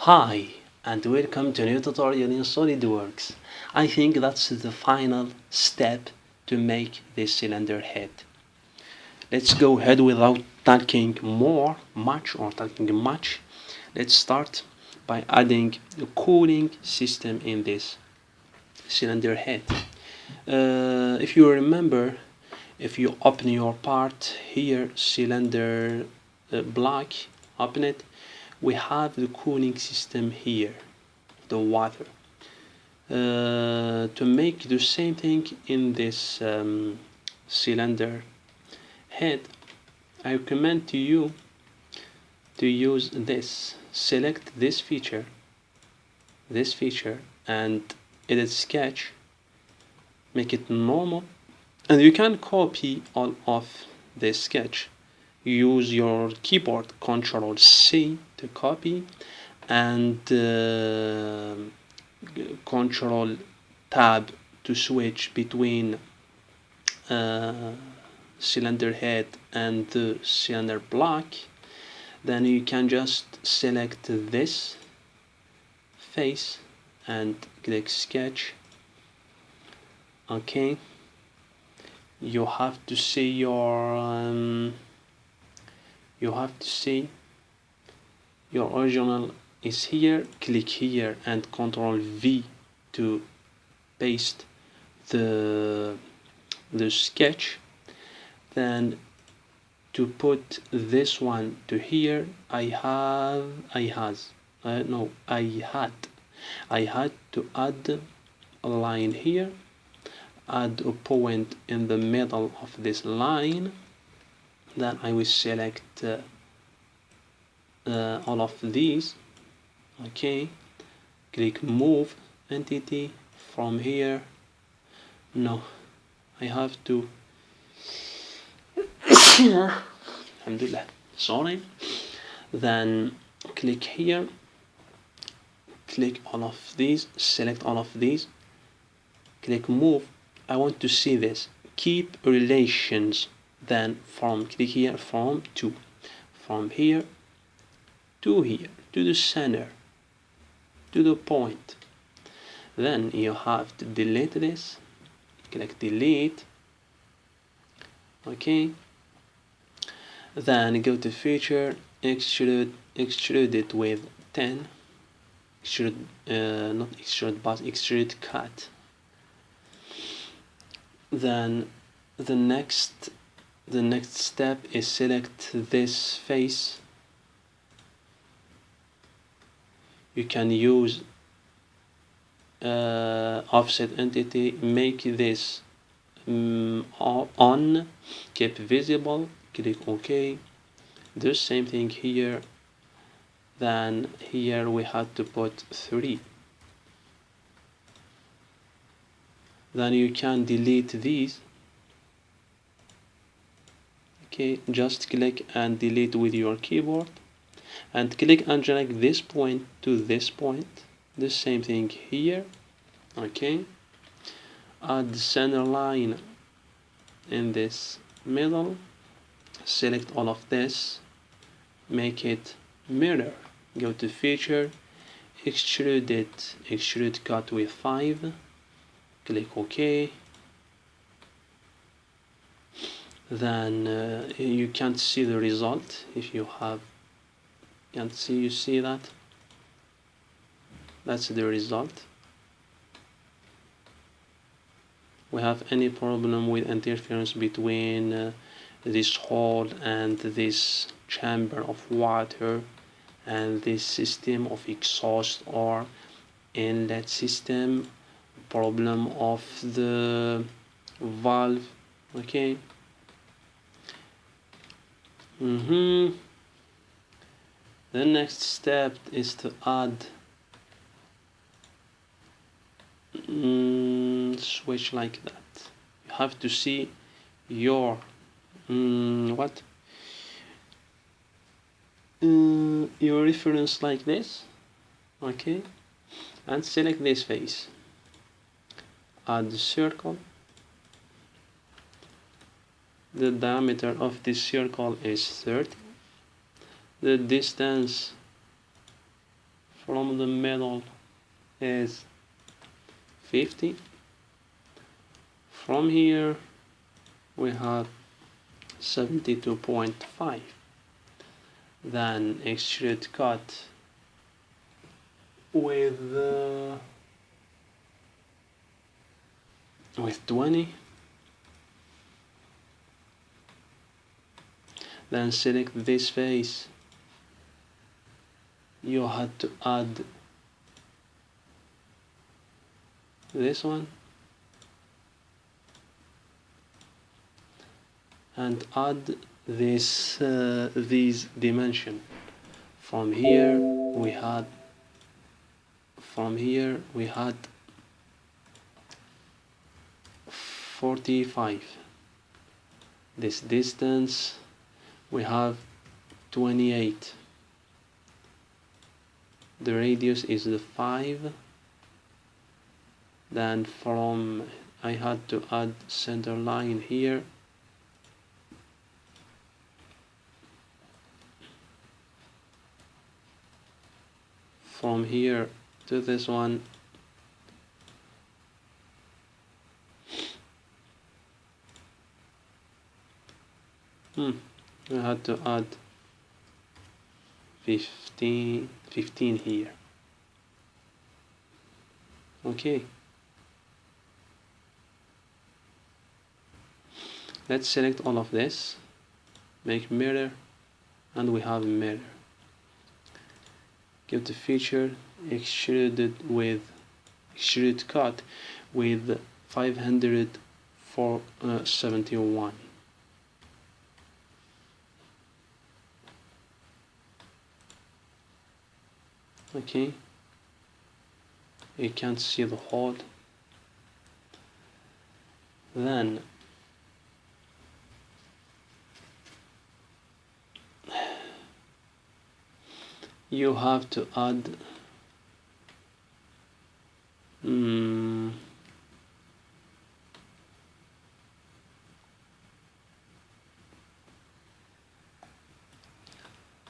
Hi, and welcome to a new tutorial in Solidworks. I think that's the final step to make this cylinder head. Let's go ahead without talking much. Let's start by adding a cooling system in this cylinder head. If you remember, if you open your part here, cylinder block, open it, we have the cooling system here, the water. To make the same thing in this cylinder head, I recommend to you to use this. Select this feature and edit sketch, make it normal, and you can copy all of this sketch. Use your keyboard Ctrl C to copy, and Ctrl Tab to switch between cylinder head and the cylinder block. Then you can just select this face and click sketch. Okay, you have to see your your original is here. Click here and Ctrl V to paste the sketch. Then to put this one to here, I had to add a line here, add a point in the middle of this line. Then I will select all of these. Okay, click move entity from here. No, I have to Alhamdulillah, sorry. Then click here, click all of these, select all of these, click move. I want to see this, keep relations. Then click here, from here to here, to the center, to the point. Then you have to delete this, click delete. Okay, then go to feature, extrude it with 10, not extrude but extrude cut. Then the next step is select this face. You can use offset entity, make this on, keep visible, click OK. The same thing here. Then here we have to put 3. Then you can delete these. Okay, just click and delete with your keyboard, and click and drag this point to this point. The same thing here. Okay, add the center line in this middle, select all of this, make it mirror, go to feature, extrude it, extrude cut with 5, click OK. Then you can't see the result. If you can't see, you see that, that's the result. We have any problem with interference between this hole and this chamber of water and this system of exhaust or inlet system, problem of the valve. Okay, The next step is to add switch like that. You have to see your your reference like this, okay, and select this face. Add the circle. The diameter of this circle is 30. The distance from the middle is 50. From here we have 72.5. Then extrude cut with 20. Then select this face. You had to add this one and add this these dimension. From here we had 45. This distance we have 28. The radius is the 5. Then from I had to add center line here. From here to this one, I had to add 15 here. Okay, let's select all of this, make mirror, and we have mirror. Give the feature extruded cut with 571. Okay, you can't see the hole. Then you have to add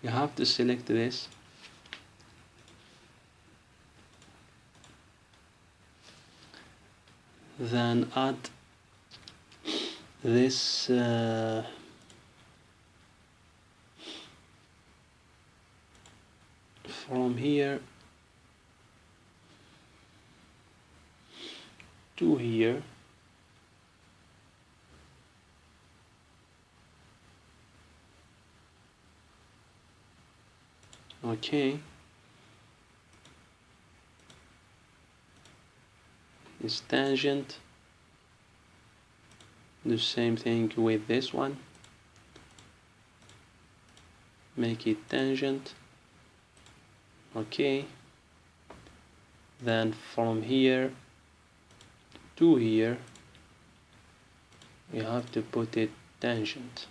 you have to select this, then add this from here to here. Okay, this tangent, the same thing with this one, make it tangent. Okay, then from here to here you have to put it tangent.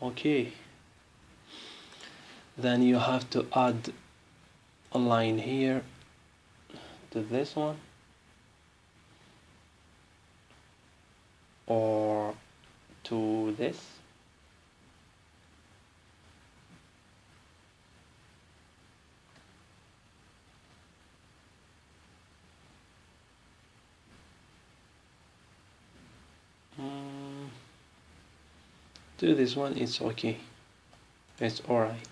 Okay, then you have to add a line here to this one, or to this. To this one, it's okay, it's alright.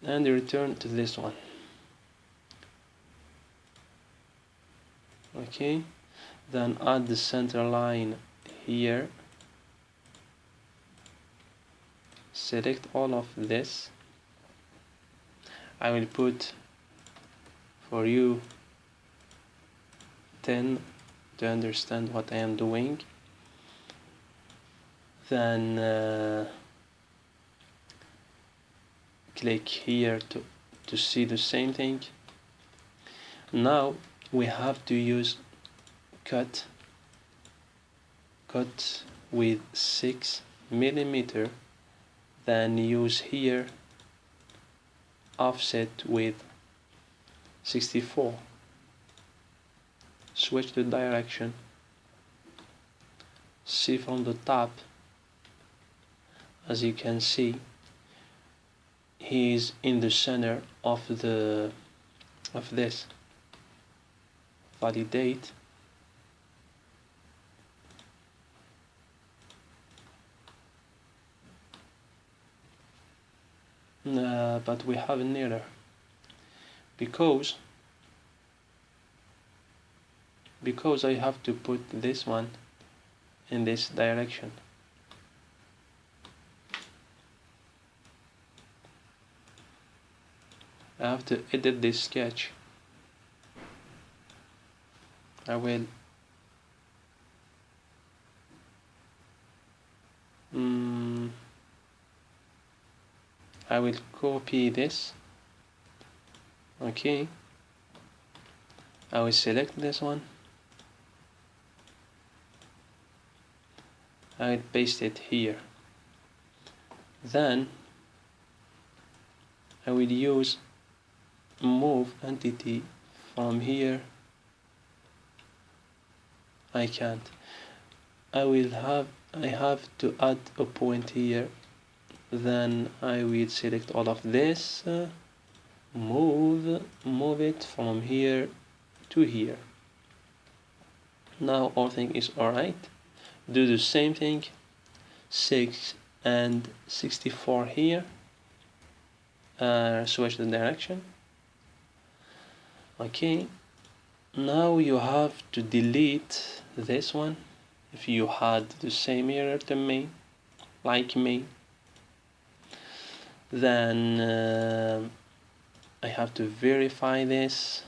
And return to this one. Okay, then add the center line here, select all of this. I will put for you 10 to understand what I am doing. Then click here to see the same thing. Now we have to use cut with 6 mm, then use here offset with 64. Switch the direction, see from the top, as you can see he is in the center of this. Validate. But we have an error because I have to put this one in this direction. I have to edit this sketch. I will copy this. Okay, I will select this one. I will paste it here. Then I will use move entity from here. I can't. I have to add a point here. Then I will select all of this, move it from here to here. Now everything is alright. Do the same thing, 6 and 64 here. Switch the direction. Okay, now you have to delete this one if you had the same error to me, like me. Then I have to verify this.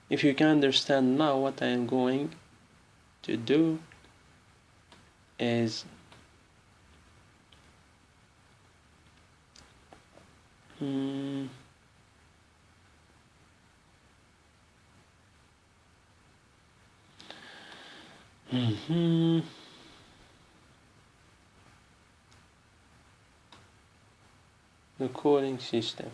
If you can understand now, what I am going to do is the coding system.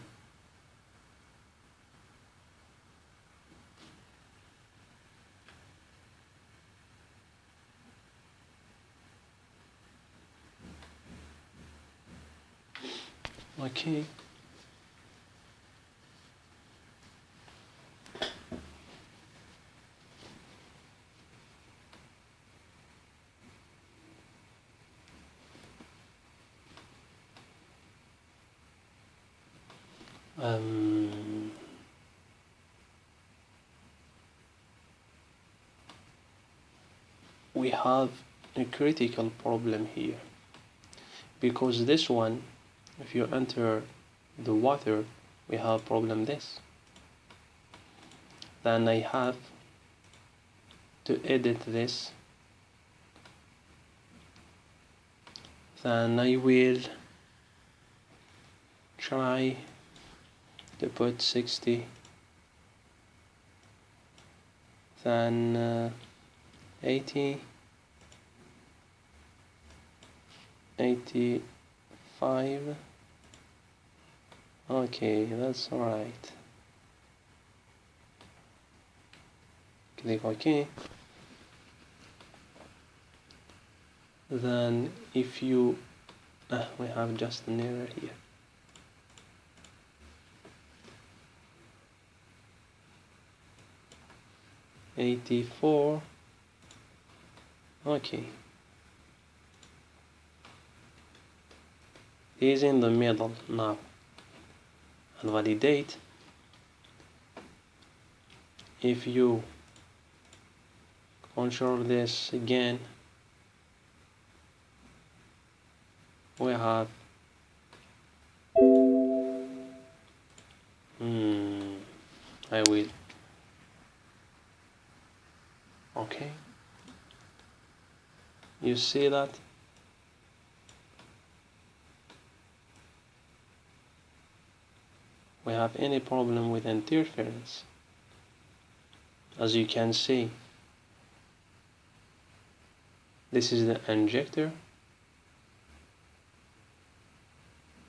Okay. We have a critical problem here, because this one, if you enter the water, we have problem this. Then I have to edit this. Then I will try to put 60, then 80, 85. Okay, that's alright. Click OK. Then if you we have just an error here. $84. Okay, he's in the middle now. And validate. If you control this again, we have I will Okay, you see that? We have any problem with interference. As you can see, this is the injector,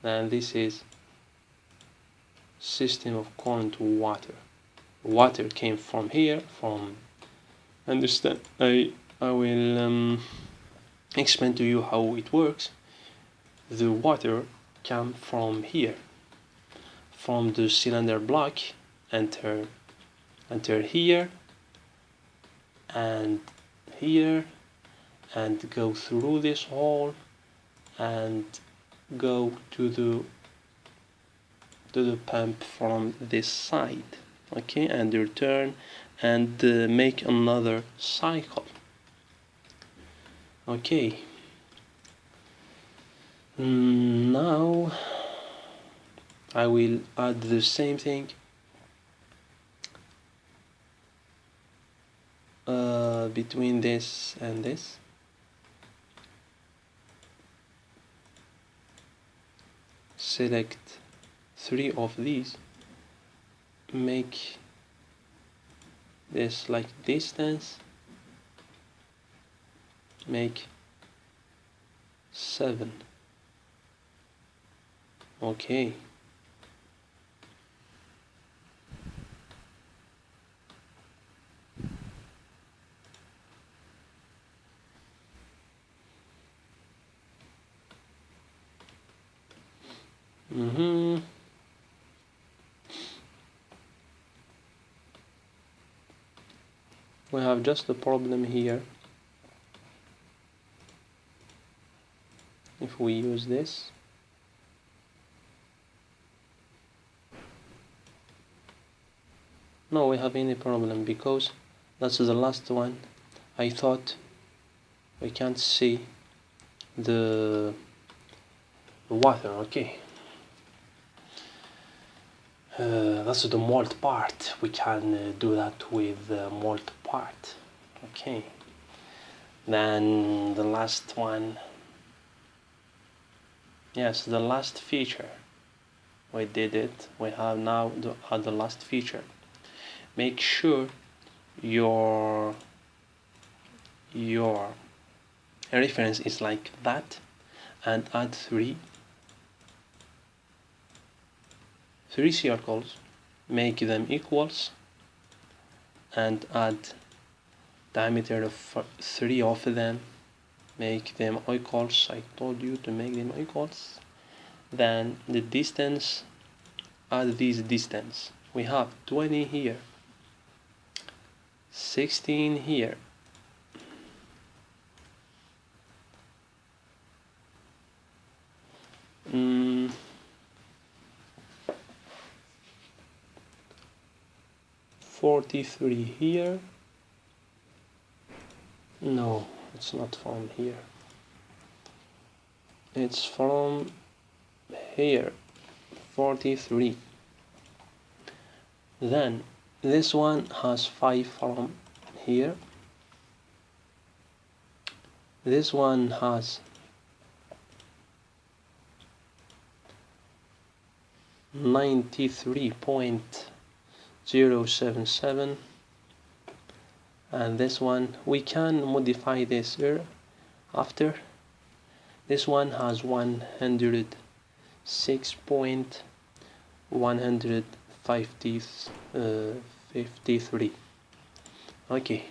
and this is system of current to water. Water came from here, from understand. I will explain to you how it works. The water come from here, from the cylinder block, enter here and here, and go through this hole and go to the pump from this side. Okay, and return and make another cycle. Okay, now I will add the same thing between this and this. Select 3 of these, make this like distance, make 7. Okay, we have just a problem here. If we use this, no, we have any problem because that's the last one. I thought we can't see the water. Okay, that's the mold part. We can do that with the mold part. Okay, then the last one. Yes, the last feature. We did it. We have now the last feature. Make sure your reference is like that, and add three circles, make them equals, and add diameter of 3 of them, make them equals. I told you to make them equals. Then the distance, add this distance. We have 20 here, 16 here, mm, 43 here. No, it's not from here. It's from here, 43. Then this one has 5 from here. This one has 93.077, and this one we can modify this here after. This one has 106.153. Okay.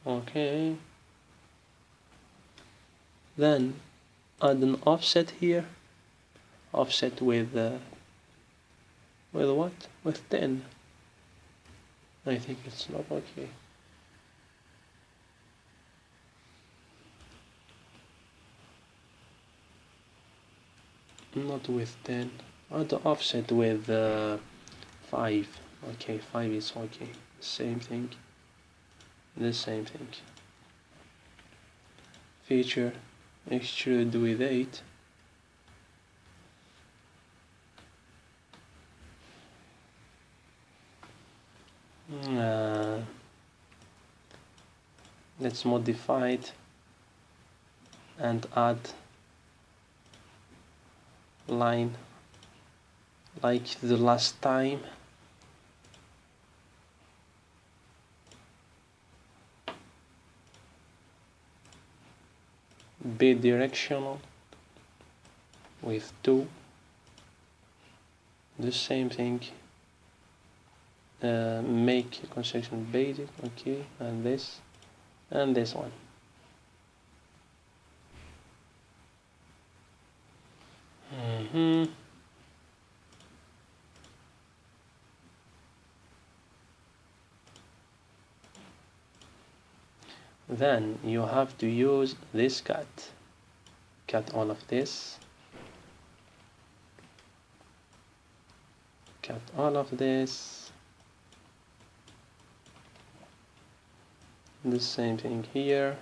Okay. Then add an offset here. Offset with what? With 10. I think it's not okay. Not with 10. Add the offset with 5. Okay, 5 is okay. Same thing. The same thing. Feature extrude with 8. let's modify it and add line like the last time. Bidirectional with 2. The same thing. Make construction basic, okay, and this one. Then you have to use this cut all of this, cut all of this, the same thing here.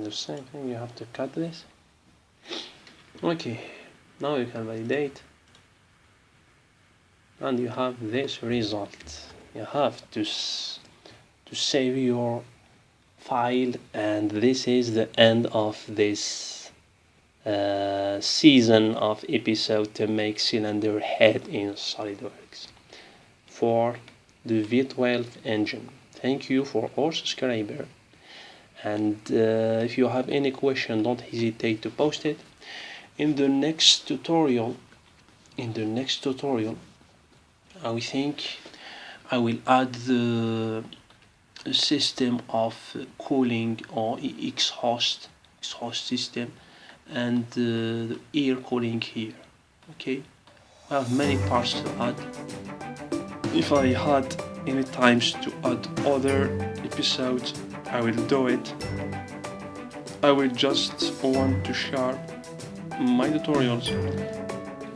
The same thing, you have to cut this. Okay, now you can validate and you have this result. You have to save your file, and this is the end of this season of episode to make cylinder head in Solidworks for the V12 engine. Thank you for all subscribers. And if you have any question, don't hesitate to post it. In the next tutorial, I think I will add the system of cooling or exhaust system and the air cooling here. Okay, I have many parts to add. If I had any times to add other episodes, I will do it. I will just want to share my tutorials.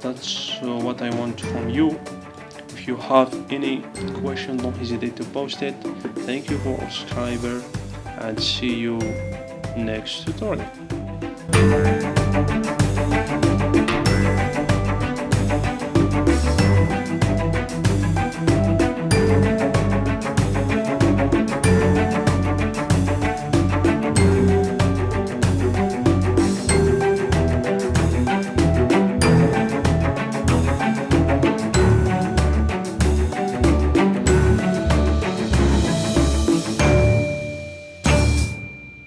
That's what I want from you. If you have any question, don't hesitate to post it. Thank you for subscribing and see you next tutorial.